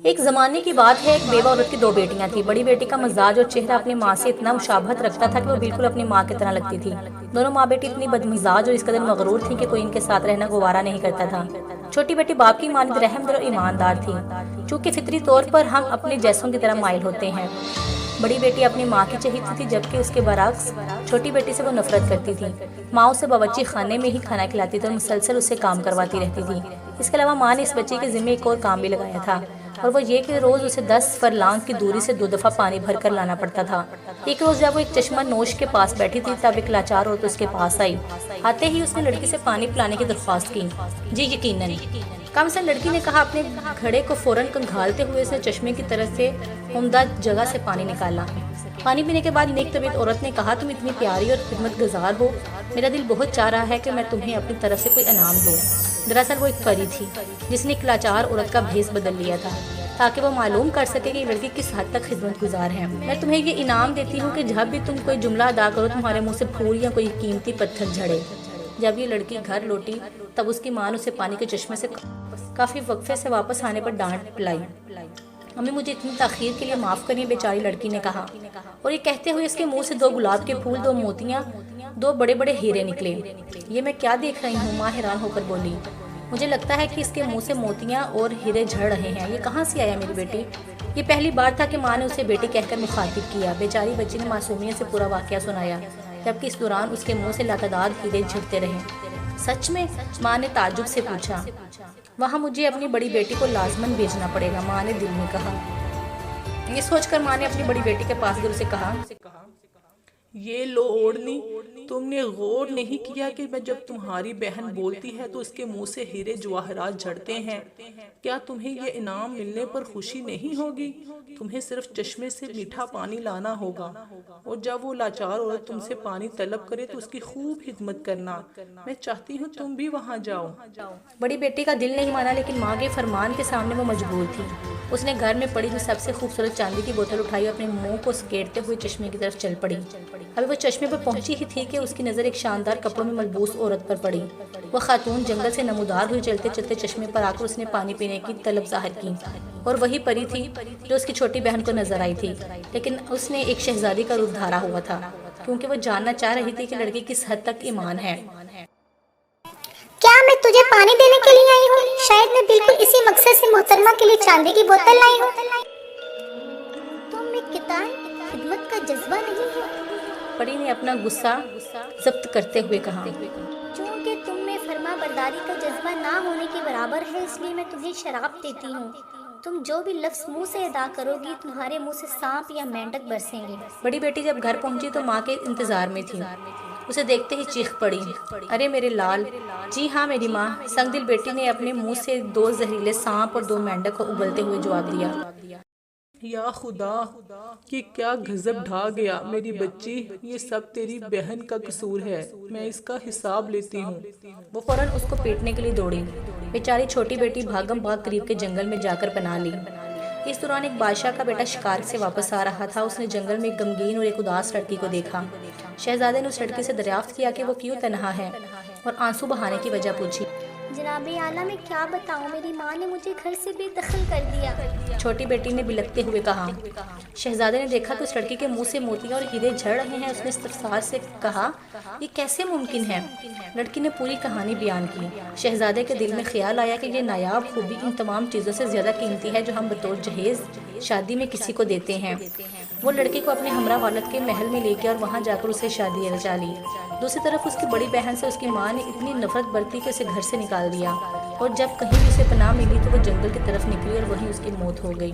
ایک زمانے کی بات ہے، ایک بیوہ عورت کی دو بیٹیاں تھیں۔ بڑی بیٹی کا مزاج اور چہرہ اپنی ماں سے اتنا مشابہت رکھتا تھا کہ وہ بالکل اپنی ماں کی طرح لگتی تھی۔ دونوں ماں بیٹی اتنی بدمزاج اور اس قدر مغرور تھیں کہ کوئی ان کے ساتھ رہنا گوارا نہیں کرتا تھا۔ چھوٹی بیٹی باپ کی مانند رحم دل اور ایماندار تھی، چونکہ فطری طور پر ہم اپنے جیسوں کی طرح مائل ہوتے ہیں۔ بڑی بیٹی اپنی ماں کی چہیتی تھی، جبکہ اس کے برعکس چھوٹی بیٹی سے وہ نفرت کرتی تھی۔ ماں اسے باورچی خانے میں ہی کھانا کھلاتی تھی اور مسلسل اسے کام کرواتی رہتی تھی۔ اس کے علاوہ ماں نے اس بچی کے ذمہ ایک اور کام بھی لگایا تھا، اور وہ یہ کہ روز اسے 10 فرلانگ کی دوری سے 2 دفعہ پانی بھر کر لانا پڑتا تھا۔ ایک روز جب وہ ایک چشمہ نوش کے پاس بیٹھی تھی، تب ایک لاچار عورت اس کے پاس آئی۔ آتے ہی اس نے لڑکی سے پانی پلانے کی درخواست کی۔ جی یقیناً، کم سے لڑکی نے کہا۔ اپنے گھڑے کو فوراً کنگھالتے ہوئے اس نے چشمے کی طرف سے عمدہ جگہ سے پانی نکالا۔ پانی پینے کے بعد نیک طبیعت عورت نے کہا، تم اتنی پیاری اور خدمت گزار ہو، میرا دل بہت چاہ رہا ہے کہ میں تمہیں اپنی طرف سے کوئی انعام دوں۔ دراصل وہ ایک پری تھی جس نے ایک لاچار عورت کا بھیس بدل لیا تھا تاکہ وہ معلوم کر سکے کہ یہ لڑکی کس حد تک خدمت گزار ہے۔ میں تمہیں یہ انعام دیتی ہوں کہ جب بھی تم کوئی جملہ ادا کرو، تمہارے منہ سے پھول یا کوئی قیمتی پتھر جھڑے۔ جب یہ لڑکی گھر لوٹی، تب اس کی ماں نے اسے پانی کے چشمے سے کافی وقفے سے واپس آنے پر ڈانٹ پلائی۔ امی مجھے اتنی تاخیر کے لیے معاف کریے، بیچاری لڑکی نے کہا، اور یہ کہتے ہوئے اس کے منہ سے 2 گلاب کے پھول، 2 موتیاں، 2 بڑے بڑے ہیرے نکلے۔ یہ میں کیا دیکھ رہی ہوں؟ ماں حیران ہو کر بولی۔ مجھے لگتا ہے کہ اس کے منہ سے موتیاں اور ہیرے جھڑ رہے ہیں۔ یہ کہاں سے آیا میری بیٹی؟ یہ پہلی بار تھا کہ ماں نے اسے بیٹی کہہ کر مخاطب کیا۔ بیچاری بچی نے معصومیت سے پورا واقعہ سنایا، جبکہ اس دوران اس کے منہ سے لاتعداد ہیرے جھڑتے رہے۔ سچ میں؟ ماں نے تعجب سے پوچھا۔ وہاں مجھے اپنی بڑی بیٹی کو لازماً بھیجنا پڑے گا، ماں نے دل میں کہا۔ یہ سوچ کر ماں نے اپنی بڑی بیٹی کے پاس گئے، اسے کہا، یہ لو اوڑھنی، تم نے غور نہیں کیا کہ میں جب تمہاری بہن بولتی ہے تو اس کے منہ سے ہیرے جواہرات جھڑتے ہیں؟ کیا تمہیں یہ انعام ملنے پر خوشی نہیں ہوگی؟ تمہیں صرف چشمے سے میٹھا پانی لانا ہوگا، اور جب وہ لاچار عورت تم سے پانی طلب کرے تو اس کی خوب خدمت کرنا۔ میں چاہتی ہوں تم بھی وہاں جاؤ۔ بڑی بیٹی کا دل نہیں مانا، لیکن ماں کے فرمان کے سامنے وہ مجبور تھی۔ اس نے گھر میں پڑی ہوئی سب سے خوبصورت چاندی کی بوتل اٹھائی اور اپنے منہ کو سکیڑتے ہوئے چشمے کی طرف چل پڑی۔ ابھی وہ چشمے پر پہنچی ہی تھی کہ اس کی نظر ایک شاندار کپڑوں میں ملبوس عورت پر پڑی۔ وہ خاتون جنگل سے نمودار ہوئی، چلتے چلتے چشمے پر آ کر اس نے پانی پینے کی طلب ظاہر کی، اور وہی پری تھی جو اس کی چھوٹی بہن کو نظر آئی تھی، لیکن اس نے ایک شہزادی کا روپ دھارا ہوا تھا، کیونکہ وہ جاننا چاہ رہی تھی کہ لڑکی کس حد تک ایمان ہے۔ کیا میں تجھے پانی دینے کے لیے آئی ہوں؟ شاید میں بالکل اسی مقصد سے محترمہ کے لیے چاندی کی بوتل لائی ہوں۔ تم میں کتان خدمت کا جذبہ نہیں ہے؟ پری نے اپنا غصہ ضبط کرتے ہوئے کہا۔ چونکہ تم میں فرما برداری کا جذبہ نہ ہونے کے برابر ہے، اس لیے میں تمہیں شراب دیتی ہوں۔ تم جو بھی لفظ منہ سے ادا کرو گی، تمہارے منہ سے سانپ یا مینڈک برسیں گے۔ بڑی بیٹی جب گھر پہنچی تو ماں کے انتظار میں تھی۔ اسے دیکھتے ہی چیخ پڑی، ارے میرے لال! جی ہاں میری ماں، سنگ دل بیٹی نے اپنے منہ سے 2 زہریلے سانپ اور 2 مینڈک کو اگلتے ہوئے جواب دیا۔ یا خدا، یہ کیا غضب ڈھا گیا میری بچی! یہ سب تیری بہن کا قصور ہے، میں اس کا حساب لیتی ہوں۔ وہ فوراً اس کو پیٹنے کے لیے دوڑی۔ بیچاری چھوٹی بیٹی بھاگم بھاگ قریب کے جنگل میں جا کر پناہ لی۔ اس دوران ایک بادشاہ کا بیٹا شکار سے واپس آ رہا تھا۔ اس نے جنگل میں ایک غمگین اور ایک اداس لڑکی کو دیکھا۔ شہزادے نے اس لڑکی سے دریافت کیا کہ وہ کیوں تنہا ہے، اور آنسو بہانے کی وجہ پوچھی۔ جناب اعلیٰ، میں کیا بتاؤں، میری ماں نے مجھے گھر سے بے دخل کر دیا۔ چھوٹی بیٹی نے بلکتے ہوئے کہا۔ شہزادے نے دیکھا کہ اس لڑکی کے منہ سے موتیاں اور ہیرے جھڑ رہے ہیں۔ اس نے استفسار سے کہا، یہ کیسے ممکن ہے؟ لڑکی نے پوری کہانی بیان کی۔ شہزادے کے دل میں خیال آیا کہ یہ نایاب خوبی ان تمام چیزوں سے زیادہ قیمتی ہے جو ہم بطور جہیز شادی میں کسی کو دیتے ہیں۔ وہ لڑکی کو اپنے ہمراہ والد کے محل میں لے گیا اور وہاں جا کر اسے شادی رچا لی۔ دوسری طرف اس کی بڑی بہن سے اس کی ماں نے اتنی نفرت برتی کہ اسے گھر سے نکال دیا، اور جب کہیں بھی اسے پناہ ملی تو وہ جنگل کی طرف نکلی اور وہیں اس کی موت ہو گئی۔